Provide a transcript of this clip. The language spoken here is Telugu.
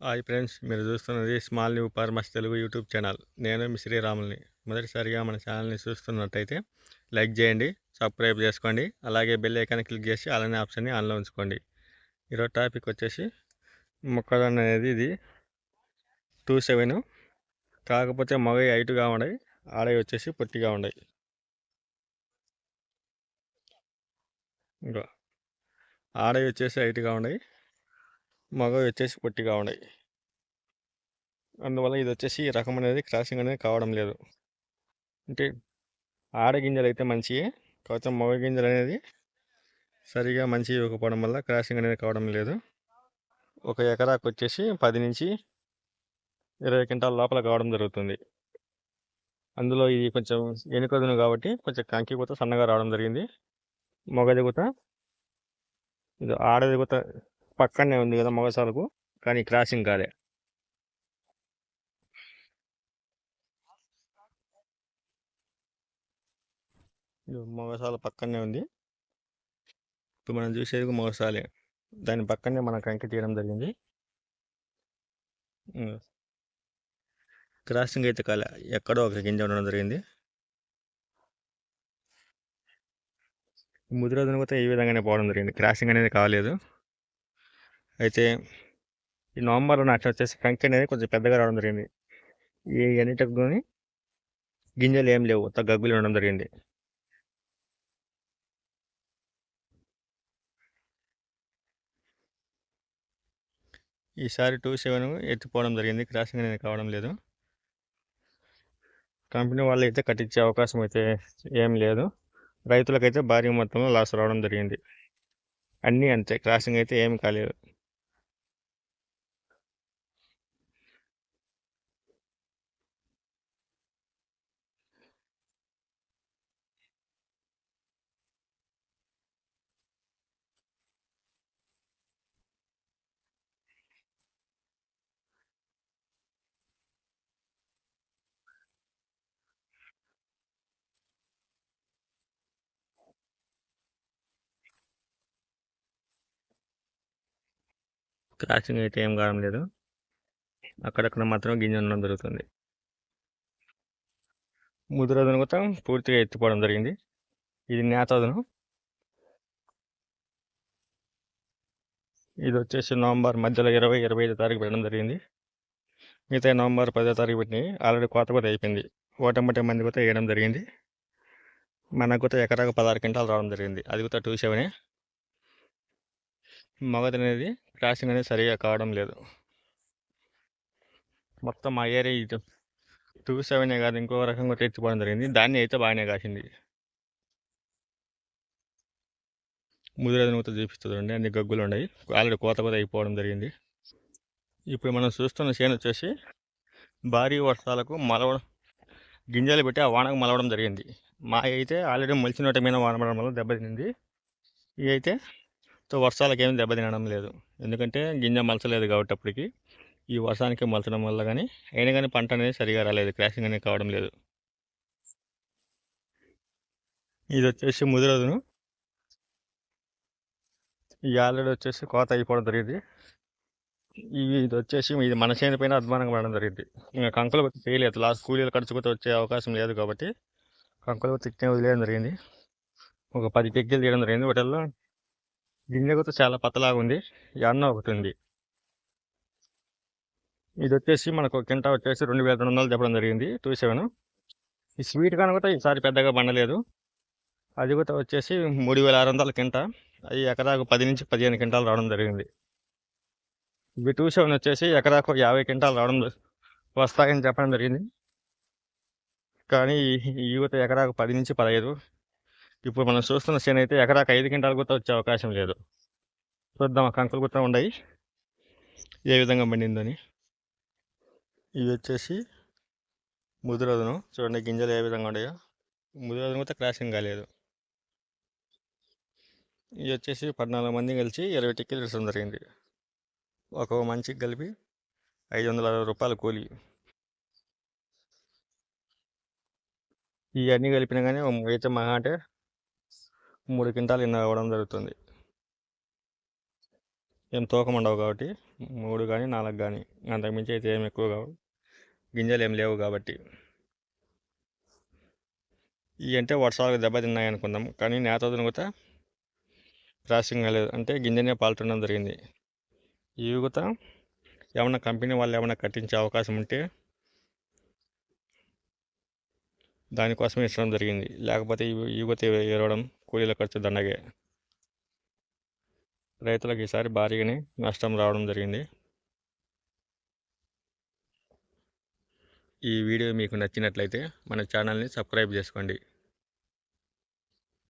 హాయ్ ఫ్రెండ్స్, మీరు చూస్తున్నది small new farmers Telugu YouTube channel. నేను మీ శ్రీరాముల్ని. మొదటిసారిగా మన ఛానల్ని చూస్తున్నట్టయితే లైక్ చేయండి, సబ్స్క్రైబ్ చేసుకోండి, అలాగే బెల్ ఐకాన్ క్లిక్ చేసి అలానే ఆప్షన్ని ఆన్లో ఉంచుకోండి. ఈరోజు టాపిక్ వచ్చేసి మొక్కజొన్న అనేది ఇది 27, కాకపోతే మగవి హైట్గా ఉన్నాయి, ఆడవి వచ్చేసి పొట్టిగా ఉన్నాయి. ఇంకా ఆడవి వచ్చేసి హైట్గా ఉన్నాయి, మగవి వచ్చేసి పొట్టిగా ఉన్నాయి. అందువల్ల ఇది వచ్చేసి ఈ రకం అనేది క్రాసింగ్ అనేది కావడం లేదు. అంటే ఆడ గింజలు అయితే మంచివి, కాకపోతే మగ గింజలు అనేది సరిగా మంచి ఇవ్వకపోవడం వల్ల క్రాసింగ్ అనేది కావడం లేదు. ఒక ఎకరాకు వచ్చేసి 10 నుంచి 20 క్వింటాల లోపల కావడం జరుగుతుంది. అందులో ఇది కొంచెం ఎనుకదును కాబట్టి కొంచెం కంకి కూడా సన్నగా రావడం జరిగింది. మగది కూడా ఇది ఆడది కూడా పక్కనే ఉంది కదా మగసాలకు, కానీ క్రాసింగ్ కాలే. ఇది మగసాల పక్కనే ఉంది. ఇప్పుడు మనం చూసేది మగసాలే, దాని పక్కనే మనం కంకి తీయడం జరిగింది. క్రాసింగ్ అయితే కాలే, ఎక్కడో ఒక గింజ ఉండడం జరిగింది. ముదిరోజున కూడా ఈ విధంగానే పోవడం జరిగింది, క్రాసింగ్ అనేది కాలేదు. అయితే ఈ నవంబర్లో నాటిన వచ్చేసి కంకి అనేది కొంచెం పెద్దగా రావడం జరిగింది. ఈ ఎన్నిటికి గింజలు ఏం లేవు, గగ్గులు ఉండడం జరిగింది. ఈసారి 27 ఎత్తిపోవడం జరిగింది, క్రాసింగ్ అనేది కావడం లేదు. కంపెనీ వాళ్ళు అయితే కట్టించే అవకాశం అయితే ఏం లేదు. రైతులకైతే భారీ మొత్తంలో లాస్ రావడం జరిగింది. అన్నీ అంతే, క్రాసింగ్ అయితే ఏమి కాలేదు. క్రాసింగ్ అయితే ఏం కావడం లేదు, అక్కడక్కడ మాత్రం గింజ ఉండడం జరుగుతుంది. ముదిరోజున కూడా పూర్తిగా ఎత్తిపోవడం జరిగింది. ఇది నేతదను. ఇది వచ్చేసి నవంబర్ మధ్యలో 20-25 తారీఖు పెట్టడం జరిగింది. మిగతా నవంబర్ 10వ తారీఖు పెట్టినాయి. ఆల్రెడీ కోత కూడా అయిపోయింది. ఓటమ్మటే మంది కూడా వేయడం జరిగింది. మనకు కూడా ఎకరాకు 16 క్వింటాలు రావడం జరిగింది. అది కూడా 27. మగది అనేది క్రాసింగ్ అనేది సరిగా కావడం లేదు. మొత్తం మా ఏరియా ఇది 27 కాదు, ఇంకో రకంగా తెచ్చిపోవడం జరిగింది. దాన్ని అయితే బాగానే కాసింది. ముదిరేదని కూడా చూపిస్తుందండి, అన్ని గగ్గులు ఉన్నాయి. ఆల్రెడీ కోత కూడా అయిపోవడం జరిగింది. ఇప్పుడు మనం చూస్తున్న చేను వచ్చేసి భారీ వర్షాలకు మలవడం, గింజలు పెట్టి ఆ వానకు మలవడం జరిగింది. మా అయితే ఆల్రెడీ మొలిచినట్టు మీద వాన పడడం వల్ల దెబ్బతింది. ఇవి అయితే వర్షాలకు ఏమి దెబ్బతినడం లేదు, ఎందుకంటే గింజ మలచలేదు కాబట్టి అప్పటికి. ఈ వర్షానికి మలచడం వల్ల కానీ అయినా కానీ పంట అనేది సరిగా రాలేదు, క్రాసింగ్ అనేది కావడం లేదు. ఇది వచ్చేసి ముదిరోజును. ఈ ఆల్రెడీ వచ్చేసి కోత అయిపోవడం జరిగింది. ఇది వచ్చేసి ఇది మన చేను పైన అధ్వానంగా పడడం జరిగింది. ఇంకా కంకులు కొట్టి చేయలేదు, లాస్ట్ కూలీలు ఖర్చు కూడా వచ్చే అవకాశం లేదు కాబట్టి కంకులు తిట్టే వదిలేయడం జరిగింది. ఒక 10 టెక్కిలు తీయడం జరిగింది. వాటిల్లో గింజ కూడా చాలా పతలాగా ఉంది, అన్న ఒకటి ఉంది. ఇది వచ్చేసి మనకు కింటా వచ్చేసి 2200 చెప్పడం జరిగింది 27. ఈ స్వీట్ కాన్ కూడా ఈసారి పెద్దగా పండలేదు. అది కూడా వచ్చేసి 3600 కింటా. అది ఎకరాకు 10 నుంచి 15 క్వింటాలు రావడం జరిగింది. ఇవి 27 వచ్చేసి ఎకరాకు 50 క్వింటాలు రావడం వస్తాయని చెప్పడం జరిగింది. కానీ ఈ యువత ఎకరాకు 10 నుంచి 15. ఇప్పుడు మనం చూస్తున్న చేను అయితే ఎకరాకు 5 క్వింటాలు కూడా వచ్చే అవకాశం లేదు. చూద్దాం, కంకులు కూడా ఉన్నాయి ఏ విధంగా పండిందని. ఇవి వచ్చేసి ముదిరోజును చూడండి, గింజలు ఏ విధంగా ఉన్నాయో. ముదిరోజును కూడా క్రాసింగ్ కాలేదు. ఇది వచ్చేసి 14 మంది కలిసి 20 టిక్కెట్లు ఇచ్చడం జరిగింది. ఒక మనిషికి కలిపి 560 రూపాయలు కూలి. ఇవన్నీ కలిపినా కానీ అయితే మహా అంటే 3 క్వింటాలు ఇన్న అవ్వడం జరుగుతుంది. ఏం తూకం ఉండవు కాబట్టి 3 కానీ 4 కానీ అంతకుమించి అయితే ఏం ఎక్కువ కావు, గింజలు ఏం లేవు కాబట్టి. ఇవి అంటే వర్షాలకు దెబ్బతిన్నాయి అనుకుందాం, కానీ నేత దునుగుతా క్రాసింగ్ కాలేదు, అంటే గింజనే పాల్తుండడం జరిగింది. ఈ యుగత ఏమన్నా కంపెనీ వాళ్ళు ఏమన్నా కట్టించే అవకాశం ఉంటే దానికోసమే ఇష్టం జరిగింది, లేకపోతే యుగత ఏరవడం కూలీల ఖర్చు దండగే. రైతులకు ఈసారి భారీగానే నష్టం రావడం జరిగింది. ఈ వీడియో మీకు నచ్చినట్లయితే మన ఛానల్ని సబ్స్క్రైబ్ చేసుకోండి.